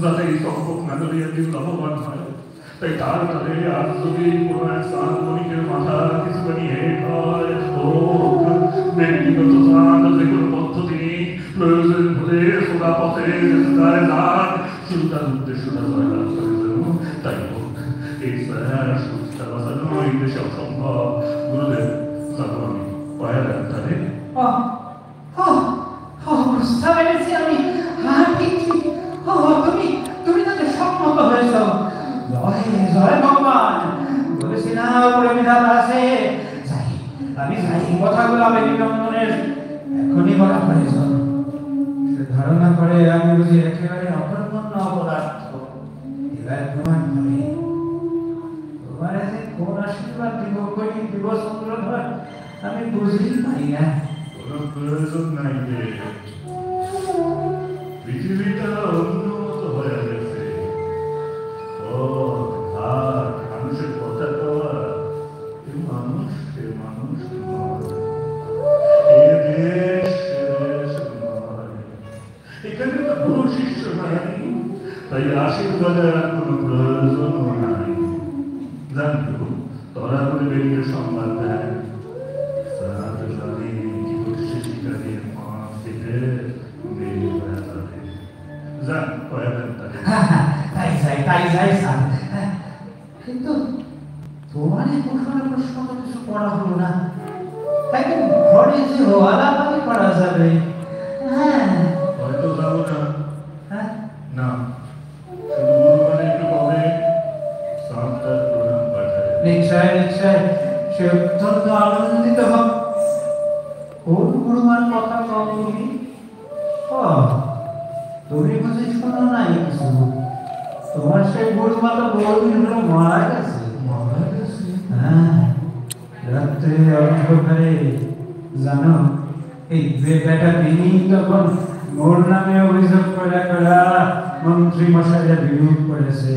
যাতে এই সম্পর্ক মেঘালিয়া দিন লাভবান হয়। তাই তার কালে আজ যদি কোনো এক স্নান মণিকের মাথা কিছুখানি হেট হয়, ব্যক্তিগত স্নান যে কোনো পদ্ধতি প্রয়োজন হলে সোজা পথে যেতে যান, শুধু তার উদ্দেশ্যটা জয়লাভ করে দেব। তাই হোক, এই সুস্থা বাঁচানো এই দেশে অসম্ভব। গুরুদেব যাবো আমি পয়া দেন তাহলে। বুঝতে পেরেছি আমি। তুমি তাদের সম্মত হয়েছ। জয় ভগবান। বলেছি না উপরে বিধাতা আছে। আমি যাই, কথাগুলো আমি নিবন্ধনের এখনই বলা প্রয়োজন। ধারণা করে আমি বুঝি একেবারে অপরপন্ন অপরাধ। এবার প্রমাণ করে তোমার এসে কোন আশীর্বাদ দিব চন্দ্রধর আমি বুঝতেই পারি না। কোনো প্রয়োজন নাই যে পৃথিবীটা উন্নত হয়ে গেছে। মানুষের কথা কওয়া, মানুষ এখানে তো কোনো শিষ্য নাই, তাই আশীর্বাদের আর কোনো প্রয়োজনও নাই। জানতো তোরা করে বেরিয়ে সংবাদ দেয় কিন্তু তোমার এই প্রশ্ন তো কিছু পড়া হলো না। ঘরে যে আলাপালি করা যাবে। হয়তো যাবো না, শুধু গুরুবারে একটু কবে সান্তার প্রণাম পাঠায়। নিশ্চয় সে অত্যন্ত আনন্দিত হবে। কোন গুরুমার কথা কও তুমি? তুমি বুঝি শোনো নাই কিছু? তোমার সেই বুড়মা তো বহুদিন হলো মারা গেছে। হ্যাঁ, রাত্রে অন্ধকারে জানো এই বেটা তিনি তখন মোর নামে অভিযোগ করে মন্ত্রী মশাইরা বিরোধ করেছে।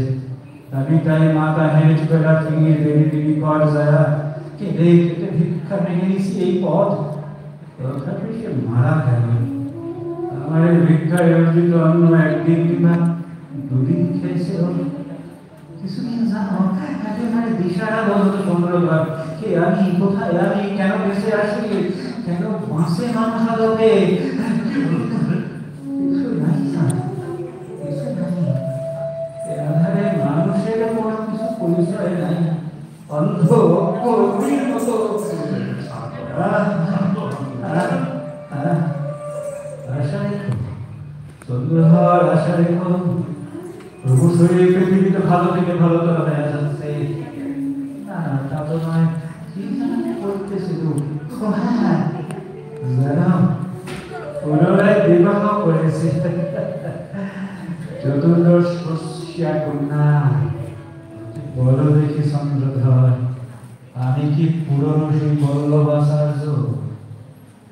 আমি তাই মাথা হেঁট করে ফিরিয়ে দেরি পর যারা কেঁদে কেটে ভিক্ষা নিয়েছি এই পথ, তথাপি সে মারা গেল। আমার এই ভিক্ষায় অর্জিত অন্য একদিন কিংবা দুদিন খেয়েছে। কিছুদিন জানো একেবারে দিশারা বলতো চন্দ্রধর, কে আমি, কোথায় আমি, কেন বেঁচে আসি, কেন বাঁচে মানুষ আলোকে, কিছু নাই জানো, কিছু নাই। আধারে মানুষের কোনো কিছু পরিচয় নাই, অন্ধ অগ্নির মতো। আশা রেখো চন্দ্রধর, আশা রেখো। প্রভু শরীর পৃথিবীতে ভালো থেকে ভালোতর হয়ে যাচ্ছে। না তা তো নয়, কি যেন করতেছিল। জানো পুনরায় বিবাহ করেছে, চতুর্দশ বর্ষীয়া কন্যা। বলো দেখি চন্দ্রধর, আমি কি পুরনো সেই বল্লভ আচার্য?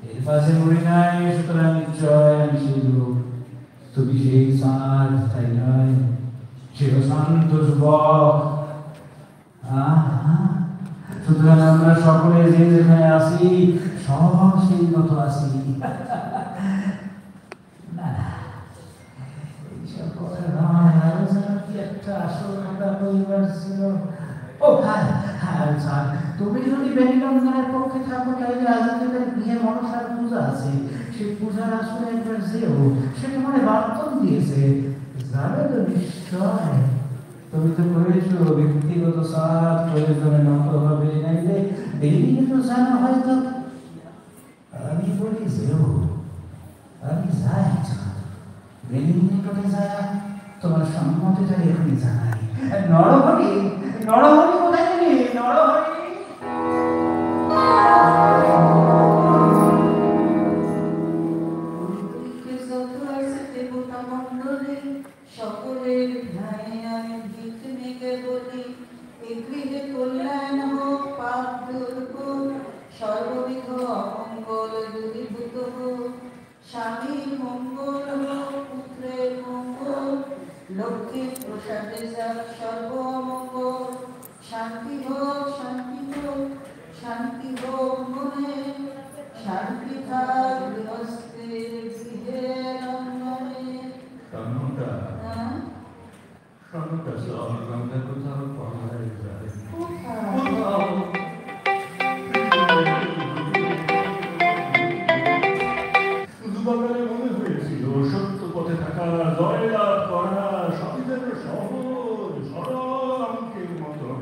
এর পাশে মরি নাই, সুতরাং নিশ্চয় আমি সেই লোক। তুমি সেই চাঁদ, তাই নয়? চিরশান্ত যুবক। সুতরাং আমরা সকলে যে যেখানে আসি সব সেই মতো আসি। না, এইসব কথা নয়, আরো যেন কি একটা আসল একটা পরিবার ছিল। ও হ্যাঁ হ্যাঁ, স্যার তুমি যদি বেনিলন্দনের পক্ষে থাকো তাইলে আজকে বিয়ে মনসার পূজা আছে, সেই পূজার আসলে একবার যেও, সেটা মানে বার্তন দিয়েছে, যাবে তো নিশ্চয়। তুমি তো করেছো ব্যক্তিগত সাথ প্রয়োজনে নত হবে, নাইলে দেরি তো জানা হয়তো। আমি বলি যেও, আমি যাই বেনির নিকটে যায়, তোমার সম্মতিটা এখনই জানাই। নরহরি, নরহরি কোথায় গেলি? নরহরি সকলের ধ্যানে আমি ভিত মেঘে বলি, এ গৃহে কল্যাণ হোক, পাপ দূর হোক, সর্ববিধ অমঙ্গল দূরীভূত হোক, স্বামীর মঙ্গল হোক, পুত্রের মঙ্গল, লক্ষ্মীর প্রসাদে যাক সর্ব অমঙ্গল। শান্তি হোক, শান্তি হোক, শান্তি হোক মনে, শান্তি থাক গৃহস্থের গৃহের অঙ্গনে। দুবাকালে মনে হয়েছিল সত্য পথে থাকা, জয়লাভ করা সবই যেন সহজ সরল অঙ্কের মতন।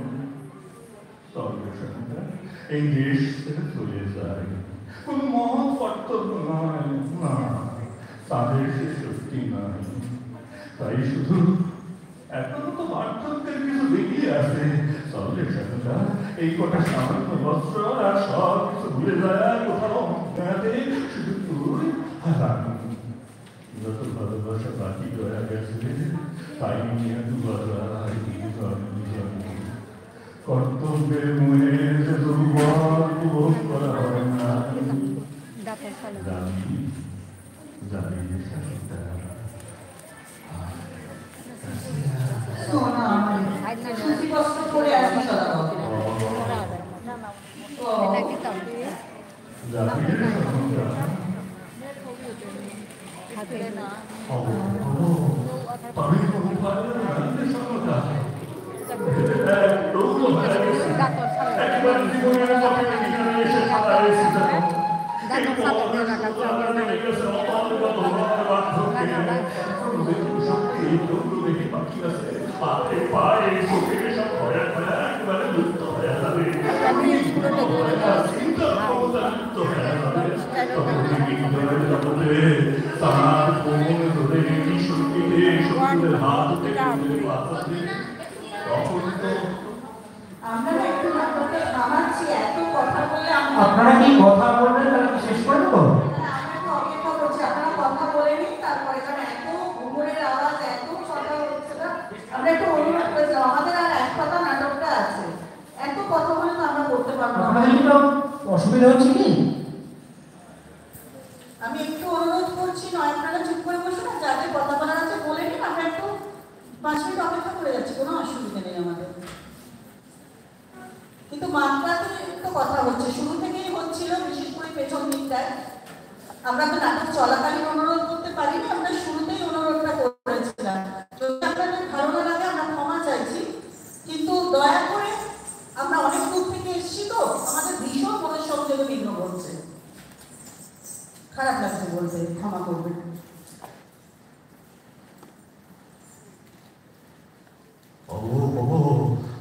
সর্বসংখ্যা এই দেশ থেকে চলে যায়, কোন মহৎ কর্তব্য নয়, না তাদের সে শক্তি নাই। তাই শুধু এখনো তো পার্থক্যের কিছু বেরিয়ে আছে। সর্বসংখ্যা এই কটা সামান্য বস্ত্র আর সব কিছু ভুলে যায়, কোথাও অজ্ঞাতে শুধু তুই আর আমি। যত ভালোবাসা বাকি রয়ে গেছে তাই নিয়ে কর্তব্যের মনে যে দুর্বল উপভোগ করা হয় না। সুতিবস্ত্র পরে আসি সদাগর। আপনারা কি কথা বলবেন? তাহলে কি শেষ করে দেবো? অপেক্ষা করছি, আপনারা কথা বলে নিন, তারপরে এত ঘুমের আওয়াজ, এত কথা হচ্ছে না, আমরা একটু পারবো না। আপনাদের কি অসুবিধা হচ্ছে কি? আমি একটু অনুরোধ করছি, নয় আপনারা চুপ করে বসুন, আর যাদের কথা বলার আছে বলে নিন, আমরা একটু 5 মিনিট অপেক্ষা করে যাচ্ছি, কোনো অসুবিধা নেই আমাদের। কিন্তু মাত্রাতে একটু কথা হচ্ছে, শুরু থেকেই হচ্ছিল, বিশেষ করে পেছন দিকটায়। আমরা তো নাটক চলাকালীন অনুরোধ করতে পারিনি, আমরা শুরুতেই অনুরোধটা করেছিলাম। যদি আপনাদের ভালো না লাগে আমরা ক্ষমা চাইছি, কিন্তু দয়া করে, আমরা অনেক দূর থেকে এসেছি তো, আমাদের ভীষণ মনোসংযোগে বিঘ্ন ঘটছে। খারাপ লাগছে বলতে, ক্ষমা করবেন।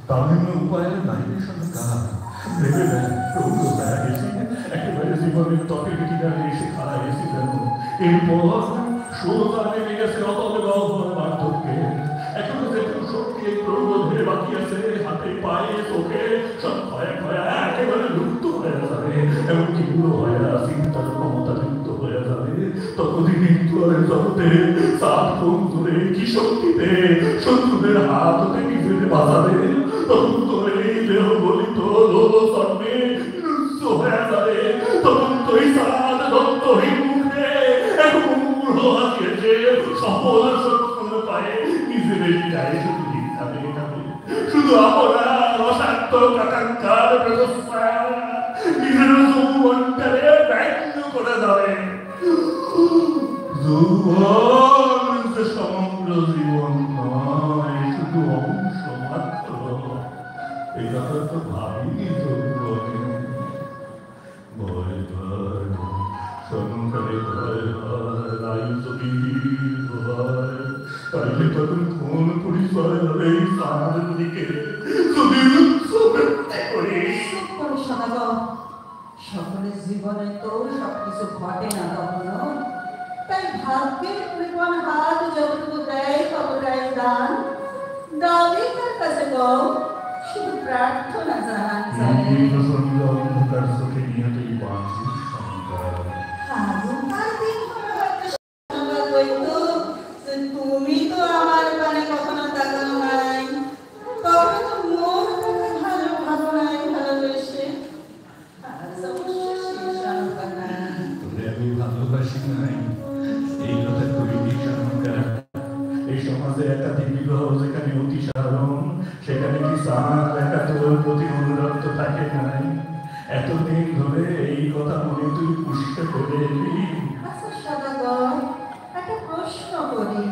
তামিল উপায়ের নারী সরকার ভেবে দেয় প্রভু এসে একেবারে জীবনের ত্বকের কিনারে এসে খাড়া এসে যেন এরপর সোজা নেমে গেছে অতল গহ্বর বার্ধক্যে। এখনো যেটুকু শক্তি প্রবোধে বাকি আছে, হাতে পায়ে চোখে সব ক্ষয়া ক্ষয়া একেবারে লুপ্ত হয়ে যাবে, এমনকি বুড়ো হয়ে চিন্তার ক্ষমতা লুপ্ত হয়ে যাবে। ততদিন দুয়ারের জগতে সাত ফোন ধরে কি শক্তিতে শত্রুদের হাত হতে নিজের বাঁচাবে। তখন তো এই দেহ গলিত লোভ সর্বে নুস্ত হয়ে যাবে। তখন তো এই সাত দত্তহীন মুখে এক মূঢ় হাসিয়েছে সফল সর্বক্ষণ পায়ে নিজের গায়ে শুধু হিংসাবে যাবে। শুধু আপনার অসার্থক আকাঙ্ক্ষার প্রচেষ্টা নিজের যৌবনটারে ব্যঙ্গ করে যাবে। যৌবন যে সমগ্র জীবন নয়, শুধু অংশ মাত্র। এই কথা তো ভাবিনি যৌবনে। ভয় ভয় সংসারে ভয় ভয় রাইজবি ভয়, তাইলে তখন কোন পরিচয় হবে এই সামাজের দিকে যদি উৎসবের করি। সকলের জীবনে তো সবকিছু ঘটে না কখনো, তাই ভাগ্যের কৃপণ হাত যতটুকু দেয় ততটাই দান। দাবি তার কাছে কম, শুধু প্রার্থনা জানান অন্ধকার চোখে নিয়ে তুই বাঁচিস সংকার। তুমি তো আমার কানে কখনো তাকানো নাই, কখনো মন ভালো ভালো নাই ভালোবেসে। আমি ভালোবাসি নাই এই কথা তৈরি সংকার। এই সমাজে একাধিক বিবাহ যেখানে অতি সাধারণ, সেখানে কি সামাজ একা তোর প্রতি অনুরক্ত থাকে নাই? এতদিন ধরে এই কথা মনে তুই পুষ্ট করে এলি। আচ্ছা সদাগর, একটা প্রশ্ন করি,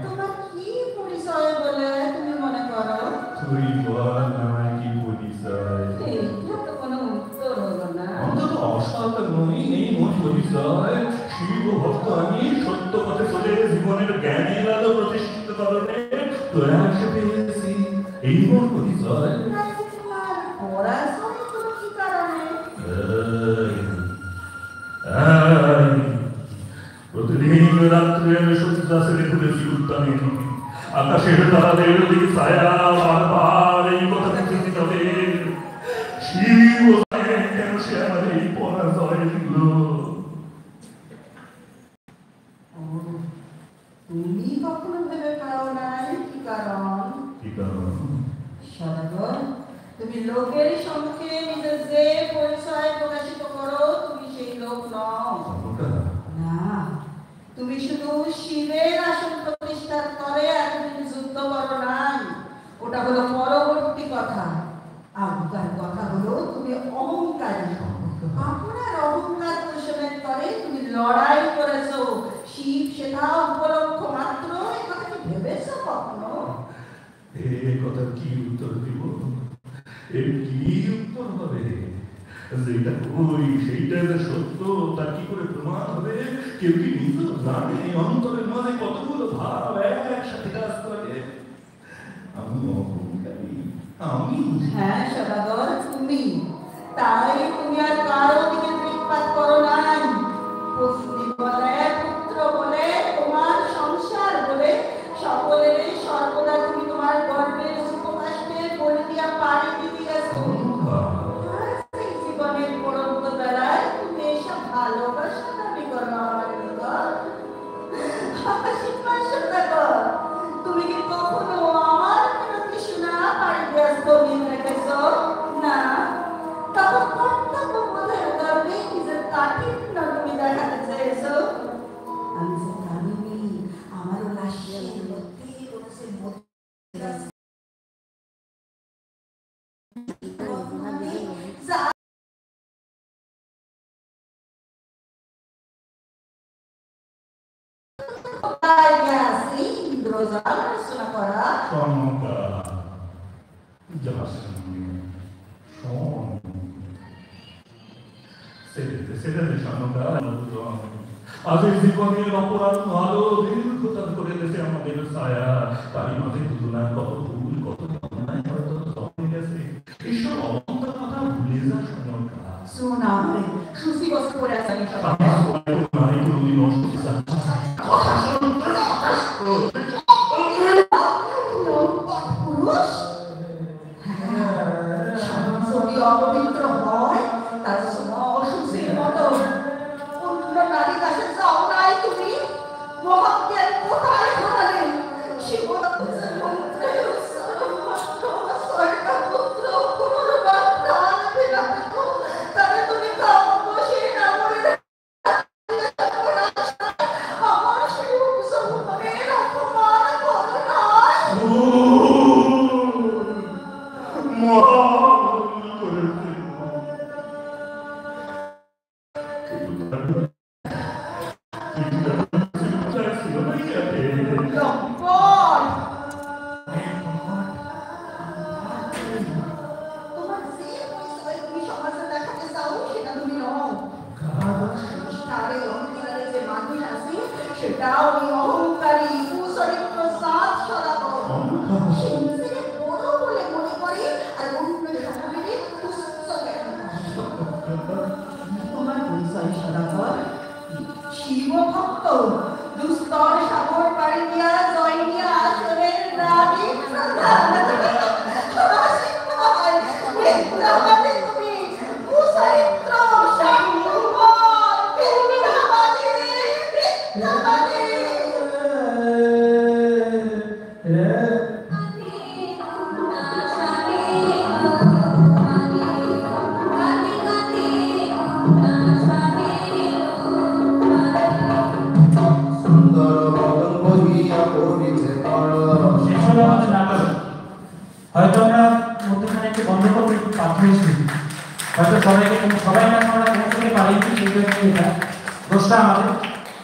তোমার কি পরিচয় বলে তুমি মনে করো? তুই বল আমার কি পরিচয়? এটা তো কোনো উত্তর হলো না। অন্তত অসৎ নই, এই মোট পরিচয়। শিব ভক্ত আমি, সত্য পথে চলে জীবনের জ্ঞানের আলো প্রতিষ্ঠিত করণে প্রয়াস পেয়েছি, এই মোট পরিচয়। পড়াশোনা কোনো কি কারণে? প্রতিদিন রাত্রে আমি সত্যি ছেড়ে ঘুরেছি উদ্যানে, আকাশের তারাদের দিকে ছায়া বারবার এই কথা বুঝেছি তবে শিব কেন সে আমার এই পরাজয় দিল। তুমি কখনো ভেবে পাও নাই কি কারণ? কি কারণ? সদাগর, তুমি লোকের সম্মুখে নিজের যে পরিচয় প্রকাশিত করো, তুমি সেই লোক নও। না, তুমি শুধু শিবের আসন প্রতিষ্ঠার করে এতদিন যুদ্ধ করো নাই, ওটা হলো পরবর্তী কথা। আগেকার কথা হলো তুমি অহংকারী। আপনার অহংকার পোষণের করে তুমি লড়াই করেছো। শিব সেটা উপলক্ষ মাত্র, এই কথা কি ভেবেছো কখনো? এই কথা কি উত্তর দিব? এর কি উত্তর হবে? যেটা কই সেইটা যে সত্য তা কি করে প্রমাণ হবে? কেউ কি নিজেও জানে অন্তরের মাঝে কতগুলো ভাব একসাথে কাজ করে? আমি অহংকারী, আমি। হ্যাঁ সদাগর, তুমি। তাই তুমি আর কারো দিকে দৃষ্টিপাত করো নাই। পত্নী বলে, পুত্র বলে, তোমার সংসার বলে সকলের সর্বদা তুমি তোমার গর্বের সুখকাষ্টে বলি দিয়া পাড়ি দিতে গেছো। জীবনের পরন্ত বেলায় তুমি এসব ভালোবাসা দাবি করো আমার নিকট। সদাগর, তুমি কি কখনো আমার প্রতি শোনা পাড়ি দিয়া স্থগিত রেখেছো? না, ইন্দ্রজাল রচনা করা আজ জীবনের অপরাধ আলো দীর্ঘতার করে গেছে আমাদের ছায়া, তারই মাঝে তুলনায় কত ভুল কত অন্যায় হয়তো হয়ে গেছে। এইসব অবন্তা কথা ভুলে যা সনকা। শোনা হয় সুসি বস্ত্র পরে আছে আমি সব মানে কোনদিন অসুস্থ কথা শুনতে পুরুষ যদি অপবিত্র হয় তার অসুস্থের মতো অন্য নারী কাছে যাও নাই তুমি মহাজ্ঞান কোথায় হারালেন তাহলে তুমি বসে না মরে আমার শিবসম্মানের অপমান করো না। শিবভক্ত দুস্তর সাগর পাড়ি দিয়া জয় নিয়া আসরের রানী তুমি কুচরিত্র হয়তো আমরা মধ্যখানে একটু বন্ধ করবো, একটু বাধ্য হয়েছি, হয়তো সবাই না আমরা পৌঁছতে পারিনি, সেই জন্য এটা দোষটা আমাদের,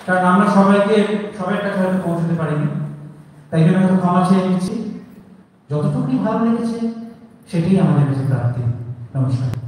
কারণ আমরা সবাই কাছে হয়তো পৌঁছতে পারিনি, তাই জন্য হয়তো ক্ষমা চেয়ে নিচ্ছি। যতটুকুই ভালো লেগেছে সেটাই আমাদের কাছে প্রার্থী। নমস্কার।